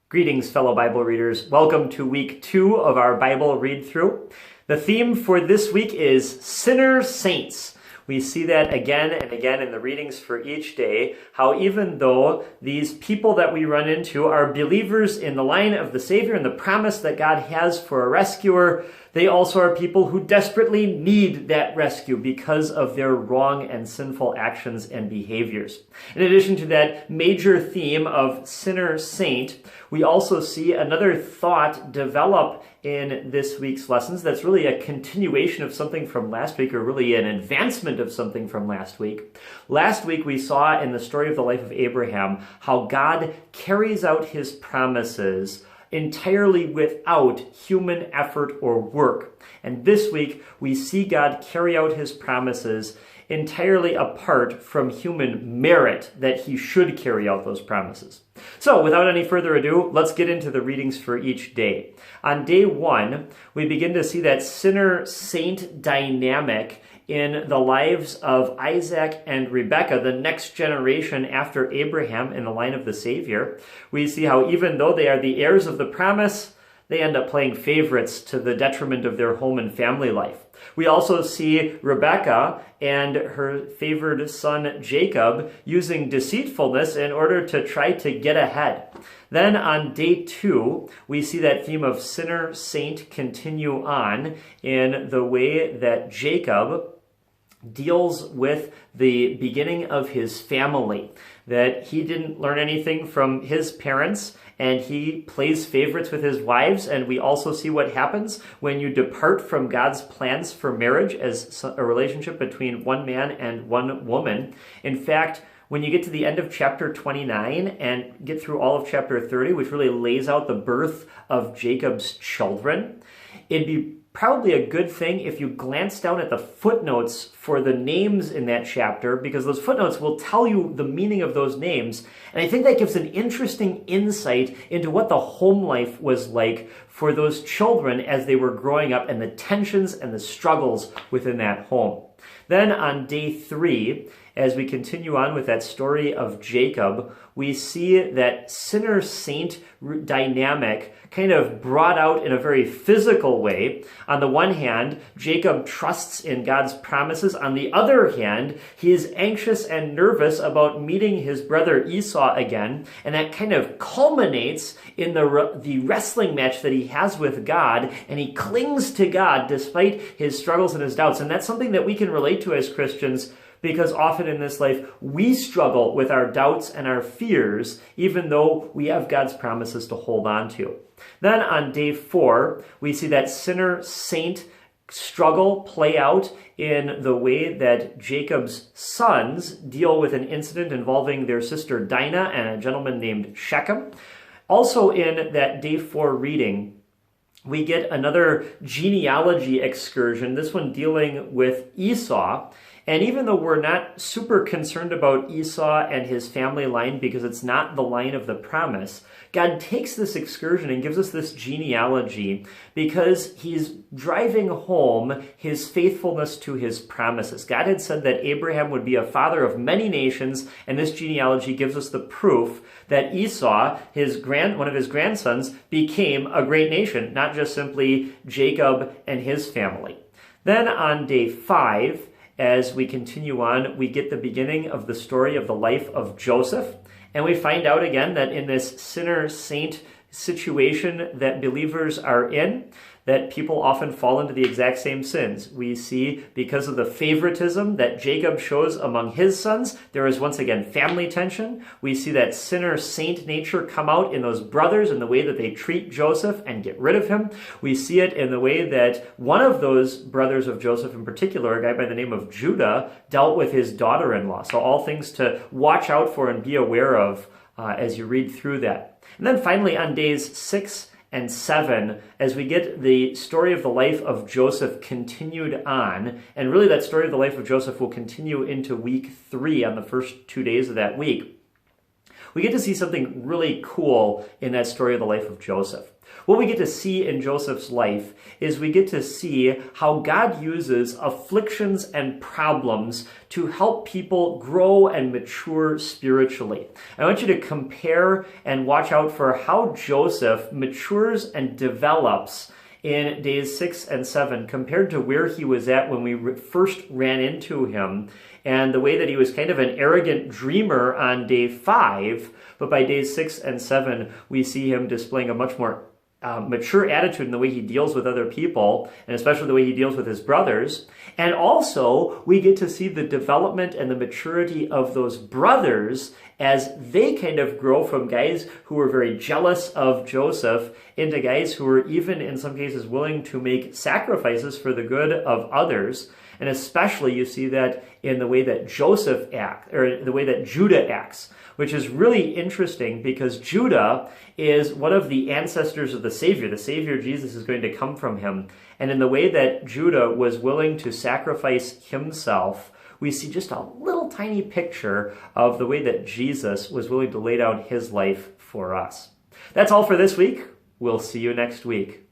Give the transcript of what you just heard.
Greetings, fellow Bible readers. Welcome to week 2 of our Bible read-through. The theme for this week is Sinner Saints. We see that again and again in the readings for each day, how even though these people that we run into are believers in the line of the Savior and the promise that God has for a rescuer, they also are people who desperately need that rescue because of their wrong and sinful actions and behaviors. In addition to that major theme of sinner saint, we also see another thought develop in this week's lessons that's really a continuation of something from last week, or really an advancement of something from last week. Last week we saw in the story of the life of Abraham how God carries out his promises entirely without human effort or work. And this week, we see God carry out his promises entirely apart from human merit that he should carry out those promises. So, without any further ado, let's get into the readings for each day. On day 1, we begin to see that sinner-saint dynamic in the lives of Isaac and Rebekah, the next generation after Abraham in the line of the Savior. We see how even though they are the heirs of the promise, they end up playing favorites to the detriment of their home and family life. We also see Rebekah and her favored son Jacob using deceitfulness in order to try to get ahead. Then on day 2, we see that theme of sinner-saint continue on in the way that Jacob deals with the beginning of his family, that he didn't learn anything from his parents, and he plays favorites with his wives. And we also see what happens when you depart from God's plans for marriage as a relationship between one man and one woman. In fact, when you get to the end of chapter 29 and get through all of chapter 30, which really lays out the birth of Jacob's children, it'd be probably a good thing if you glance down at the footnotes for the names in that chapter, because those footnotes will tell you the meaning of those names. And I think that gives an interesting insight into what the home life was like for those children as they were growing up and the tensions and the struggles within that home. Then on day 3, as we continue on with that story of Jacob, we see that sinner-saint dynamic kind of brought out in a very physical way. On the one hand, Jacob trusts in God's promises. On the other hand, he is anxious and nervous about meeting his brother Esau again. And that kind of culminates in the wrestling match that he has with God. And he clings to God despite his struggles and his doubts. And that's something that we can relate to as Christians, because often in this life, we struggle with our doubts and our fears, even though we have God's promises to hold on to. Then on day 4, we see that sinner-saint struggle play out in the way that Jacob's sons deal with an incident involving their sister Dinah and a gentleman named Shechem. Also in that day 4 reading, we get another genealogy excursion, this one dealing with Esau. And even though we're not super concerned about Esau and his family line because it's not the line of the promise, God takes this excursion and gives us this genealogy because he's driving home his faithfulness to his promises. God had said that Abraham would be a father of many nations, and this genealogy gives us the proof that Esau, one of his grandsons, became a great nation, not just simply Jacob and his family. Then on day 5, as we continue on, we get the beginning of the story of the life of Joseph. And we find out again that in this sinner-saint situation that believers are in, that people often fall into the exact same sins. We see because of the favoritism that Jacob shows among his sons, there is once again family tension. We see that sinner-saint nature come out in those brothers in the way that they treat Joseph and get rid of him. We see it in the way that one of those brothers of Joseph in particular, a guy by the name of Judah, dealt with his daughter-in-law. So all things to watch out for and be aware of as you read through that. And then finally on days 6 and 7, as we get the story of the life of Joseph continued on, and really that story of the life of Joseph will continue into week 3 on the first 2 days of that week. we get to see something really cool in that story of the life of Joseph. What we get to see in Joseph's life is we get to see how God uses afflictions and problems to help people grow and mature spiritually. I want you to compare and watch out for how Joseph matures and develops in days 6 and 7 compared to where he was at when we first ran into him, and the way that he was kind of an arrogant dreamer on day 5, but by days 6 and 7 we see him displaying a much more mature attitude in the way he deals with other people, and especially the way he deals with his brothers. And also, we get to see the development and the maturity of those brothers as they kind of grow from guys who were very jealous of Joseph into guys who were even, in some cases, willing to make sacrifices for the good of others. And especially you see that in the way that Joseph acts, or the way that Judah acts, which is really interesting because Judah is one of the ancestors of the Savior. The Savior, Jesus, is going to come from him. And in the way that Judah was willing to sacrifice himself, we see just a little tiny picture of the way that Jesus was willing to lay down his life for us. That's all for this week. We'll see you next week.